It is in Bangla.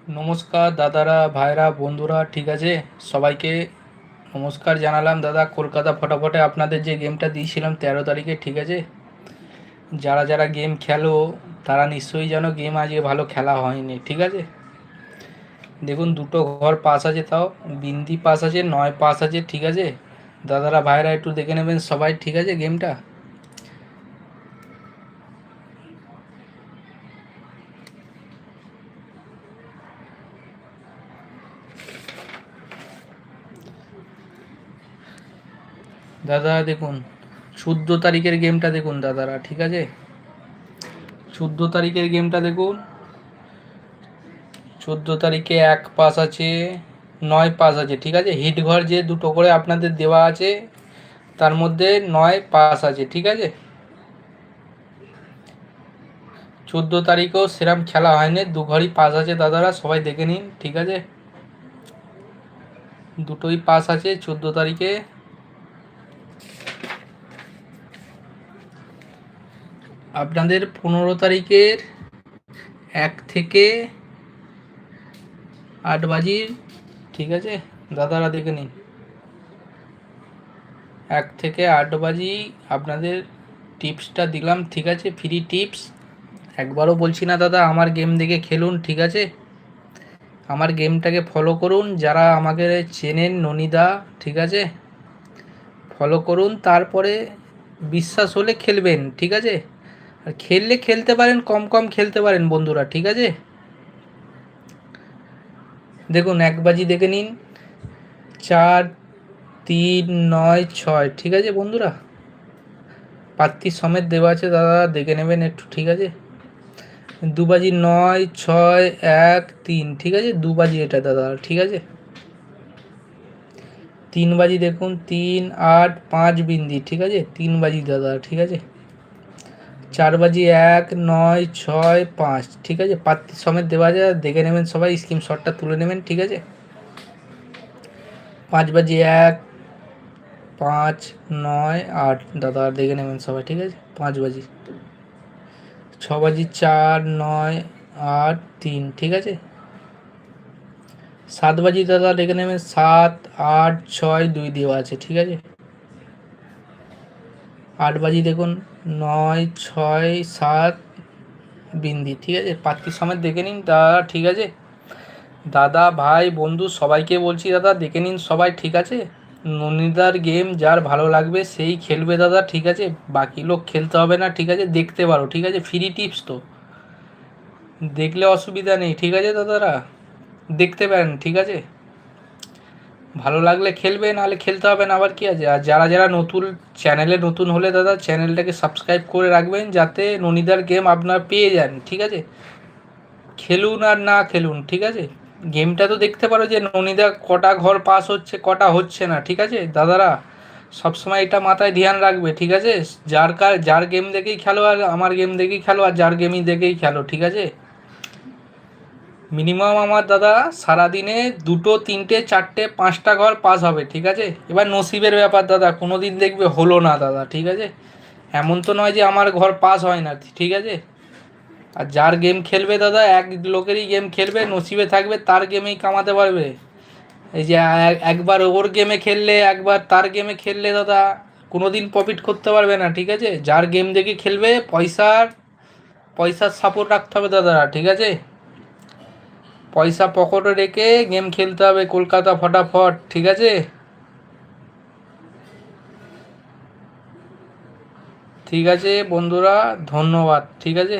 নমস্কার দাদারা, ভাইরা, বন্ধুরা, ঠিক আছে? সবাইকে নমস্কার জানালাম। দাদা, কলকাতা ফটাফটে আপনাদের যে গেমটা দিয়েছিলাম 13 তারিখে, ঠিক আছে? যারা যারা গেম খেলো তারা নিশ্চয়ই জানো গেম আজকে ভালো খেলা হয়নি, ঠিক আছে? দেখুন, দুটো ঘর পাস আছে, তাও বিন্দি পাস আছে, 9 পাস আছে, ঠিক আছে? দাদারা ভাইরা একটু দেখে নেবেন সবাই, ঠিক আছে গেমটা? দাদা দেখুন, 14 তারিখের গেমটা দেখুন দাদারা, ঠিক আছে? 14 তারিখের গেমটা দেখুন। 14 তারিখে 1 পাস আছে, 9 পাস আছে, ঠিক আছে? হিট ঘর যে দুটো করে আপনাদের দেওয়া আছে তার মধ্যে 9 পাস আছে, ঠিক আছে? 14 তারিখেও সেরম খেলা হয়নি, দু ঘরই পাস আছে দাদারা, সবাই দেখে নিন, ঠিক আছে? দুটোই পাস আছে 14 তারিখে। আপনাদের 15 তারিখের 1 থেকে 8 বাজি, ঠিক আছে দাদারা দেখে নিন। 1 থেকে 8 বাজি আপনাদের টিপসটা দিলাম, ঠিক আছে? Free tips. একবারও বলছি না দাদা, আমার গেম দেখে খেলুন, ঠিক আছে? আমার গেমটাকে ফলো করুন, যারা আমাকে চেনেন ননিদা, ঠিক আছে? ফলো করুন, তারপরে বিশ্বাস হলে খেলবেন, ঠিক আছে? আর খেললে খেলতে পারেন, কম কম খেলতে পারেন বন্ধুরা, ঠিক আছে? দেখুন, 1 বাজি দেখে নিন, 4, 3, 9, 6, ঠিক আছে বন্ধুরা? পাত্তি সমেত দেওয়া আছে দাদা, দেখে নেবেন একটু, ঠিক আছে? 2 বাজি 9, 6, 1, 3, ঠিক আছে? 2 বাজি এটা দাদা, ঠিক আছে? 3 বাজি দেখুন, 3, 8, 5 বিন্দি, ঠিক আছে? 3 বাজি দাদা, ঠিক আছে? 4 বাজি 1, 9, 6, 5, ঠিক আছে? পাত্তি সমেত দেওয়া যায়, দেখে নেবেন সবাই, স্ক্রিনশটটা তুলে নেবেন, ঠিক আছে? 5 বাজি 1, 5, 9, 8 দাদা, দেখে নেবেন সবাই, ঠিক আছে? 5 বাজি। 6 বাজি 4, 9, 8, 3, ঠিক আছে? 7 বাজি দাদা দেখে নেবেন, 7, 8, 6, 2 দেওয়া আছে, ঠিক আছে? 8 বাজি দেখুন, 9, 6, 7 বিন্দি, ঠিক আছে? পাত্তি সমেত দেখে নিন দাদা, ঠিক আছে? দাদা, ভাই, বন্ধু সবাইকে বলছি দাদা, দেখে নিন সবাই, ঠিক আছে? ননিদার গেম যার ভালো লাগবে সেই খেলবে দাদা, ঠিক আছে? বাকি লোক খেলতে হবে না, ঠিক আছে? দেখতে পারো, ঠিক আছে? ফ্রি টিপস তো, দেখলে অসুবিধা নেই, ঠিক আছে দাদারা? দেখতে পারেন, ঠিক আছে? ভালো লাগলে খেলবে, নাহলে খেলতে হবে না, আবার কি আছে? আর যারা যারা নতুন, চ্যানেলে নতুন হলে দাদা চ্যানেলটাকে সাবস্ক্রাইব করে রাখবেন, যাতে ননিদার গেম আপনার পেয়ে যান, ঠিক আছে? খেলুন আর না খেলুন, ঠিক আছে? গেমটা তো দেখতে পারো যে ননিদা কটা ঘর পাস হচ্ছে, কটা হচ্ছে না, ঠিক আছে দাদারা? সবসময় এটা মাথায় ধ্যান রাখবে, ঠিক আছে? যার গেম দেখেই খেলো, আর আমার গেম দেখেই খেলো, আর যার গেমই দেখেই খেলো, ঠিক আছে? মিনিমাম আমার দাদা সারাদিনে 2, 3, 4, 5টা ঘর পাস হবে, ঠিক আছে? এবার নসিবের ব্যাপার দাদা, কোনো দিন দেখবে হলো না দাদা, ঠিক আছে? এমন তো নয় যে আমার ঘর পাস হয় না, ঠিক আছে? আর যার গেম খেলবে দাদা, এক লোকেরই গেম খেলবে, নসিবে থাকবে, তার গেমেই কামাতে পারবে। এই যে একবার ওর গেমে খেললে, একবার তার গেমে খেললে দাদা কোনো দিন প্রফিট করতে পারবে না, ঠিক আছে? যার গেম দেখে খেলবে, পয়সার সাপোর্ট রাখতে হবে দাদারা, ঠিক আছে? পয়সা পকেটে রেখে গেম খেলতে হবে, কলকাতা ফটাফট, ঠিক আছে? ঠিক আছে বন্ধুরা, ধন্যবাদ, ঠিক আছে?